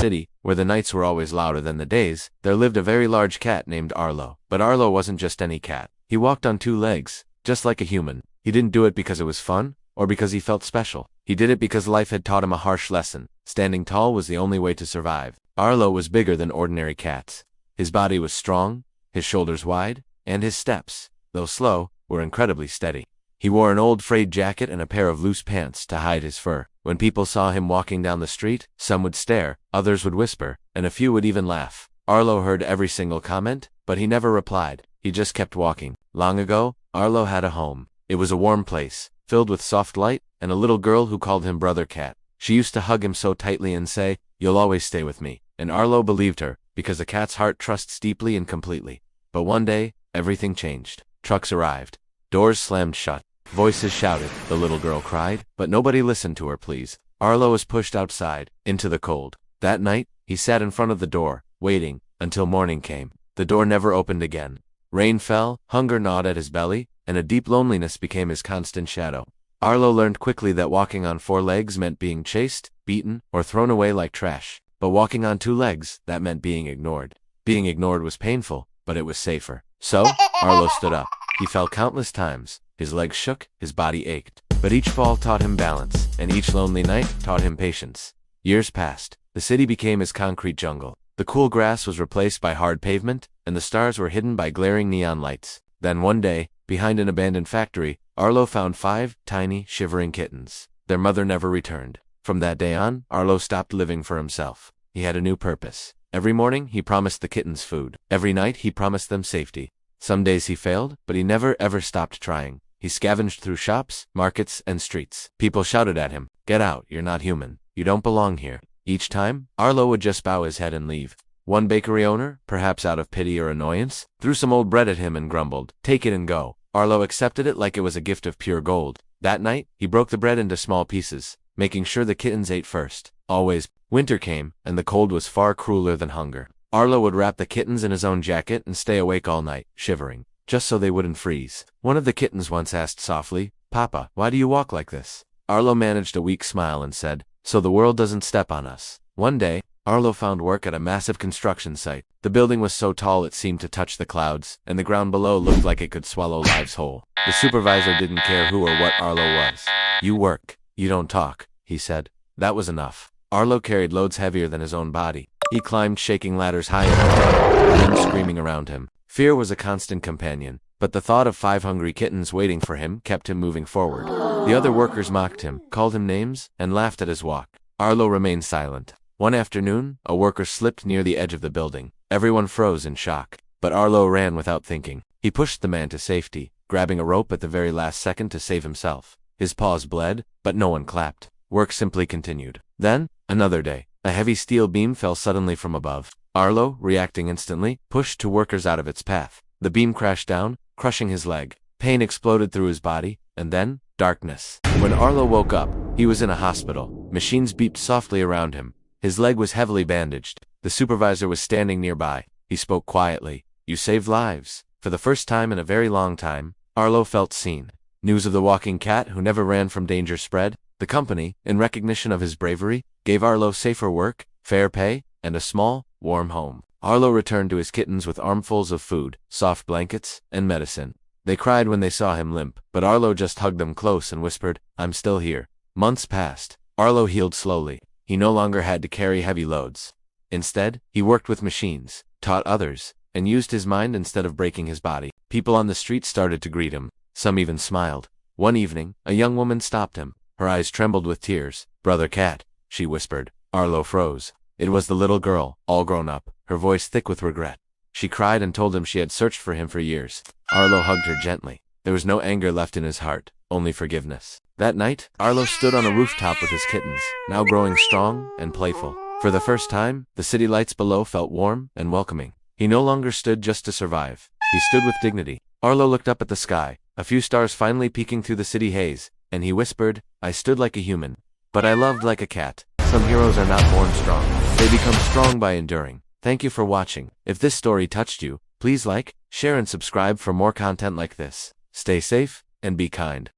city, where the nights were always louder than the days, there lived a very large cat named Arlo. But Arlo wasn't just any cat. He walked on two legs, just like a human. He didn't do it because it was fun, or because he felt special. He did it because life had taught him a harsh lesson. Standing tall was the only way to survive. Arlo was bigger than ordinary cats. His body was strong, his shoulders wide, and his steps, though slow, were incredibly steady. He wore an old frayed jacket and a pair of loose pants to hide his fur. When people saw him walking down the street, some would stare, others would whisper, and a few would even laugh. Arlo heard every single comment, but he never replied. He just kept walking. Long ago, Arlo had a home. It was a warm place, filled with soft light, and a little girl who called him Brother Cat. She used to hug him so tightly and say, "You'll always stay with me." And Arlo believed her, because a cat's heart trusts deeply and completely. But one day, everything changed. Trucks arrived. Doors slammed shut. Voices shouted. The little girl cried, but nobody listened to her pleas. Arlo was pushed outside, into the cold. That night, he sat in front of the door, waiting, until morning came. The door never opened again. Rain fell, hunger gnawed at his belly, and a deep loneliness became his constant shadow. Arlo learned quickly that walking on four legs meant being chased, beaten, or thrown away like trash. But walking on two legs, that meant being ignored. Being ignored was painful, but it was safer. So, Arlo stood up. He fell countless times. His legs shook, his body ached. But each fall taught him balance, and each lonely night taught him patience. Years passed. The city became his concrete jungle. The cool grass was replaced by hard pavement, and the stars were hidden by glaring neon lights. Then one day, behind an abandoned factory, Arlo found 5 tiny, shivering kittens. Their mother never returned. From that day on, Arlo stopped living for himself. He had a new purpose. Every morning, he promised the kittens food. Every night, he promised them safety. Some days he failed, but he never ever stopped trying. He scavenged through shops, markets, and streets. People shouted at him, "Get out, you're not human. You don't belong here." Each time, Arlo would just bow his head and leave. One bakery owner, perhaps out of pity or annoyance, threw some old bread at him and grumbled, "Take it and go." Arlo accepted it like it was a gift of pure gold. That night, he broke the bread into small pieces, making sure the kittens ate first. Always, winter came, and the cold was far crueler than hunger. Arlo would wrap the kittens in his own jacket and stay awake all night, shivering, just so they wouldn't freeze. One of the kittens once asked softly, "Papa, why do you walk like this?" Arlo managed a weak smile and said, "So the world doesn't step on us." One day, Arlo found work at a massive construction site. The building was so tall it seemed to touch the clouds, and the ground below looked like it could swallow lives whole. The supervisor didn't care who or what Arlo was. "You work, you don't talk," he said. That was enough. Arlo carried loads heavier than his own body. He climbed shaking ladders high enough, wind screaming around him. Fear was a constant companion, but the thought of 5 hungry kittens waiting for him kept him moving forward. The other workers mocked him, called him names, and laughed at his walk. Arlo remained silent. One afternoon, a worker slipped near the edge of the building. Everyone froze in shock, but Arlo ran without thinking. He pushed the man to safety, grabbing a rope at the very last second to save himself. His paws bled, but no one clapped. Work simply continued. Then, another day, a heavy steel beam fell suddenly from above. Arlo, reacting instantly, pushed two workers out of its path. The beam crashed down, crushing his leg. Pain exploded through his body, and then, darkness. When Arlo woke up, he was in a hospital. Machines beeped softly around him. His leg was heavily bandaged. The supervisor was standing nearby. He spoke quietly. "You saved lives." For the first time in a very long time, Arlo felt seen. News of the walking cat who never ran from danger spread. The company, in recognition of his bravery, gave Arlo safer work, fair pay, and a small, warm home. Arlo returned to his kittens with armfuls of food, soft blankets, and medicine. They cried when they saw him limp, but Arlo just hugged them close and whispered, "I'm still here." Months passed. Arlo healed slowly. He no longer had to carry heavy loads. Instead, he worked with machines, taught others, and used his mind instead of breaking his body. People on the street started to greet him. Some even smiled. One evening, a young woman stopped him. Her eyes trembled with tears. "Brother Cat," she whispered. Arlo froze. It was the little girl, all grown up, her voice thick with regret. She cried and told him she had searched for him for years. Arlo hugged her gently. There was no anger left in his heart, only forgiveness. That night, Arlo stood on a rooftop with his kittens, now growing strong and playful. For the first time, the city lights below felt warm and welcoming. He no longer stood just to survive. He stood with dignity. Arlo looked up at the sky, a few stars finally peeking through the city haze, and he whispered, "I stood like a human, but I loved like a cat." Some heroes are not born strong. They become strong by enduring. Thank you for watching. If this story touched you, please like, share and subscribe for more content like this. Stay safe, and be kind.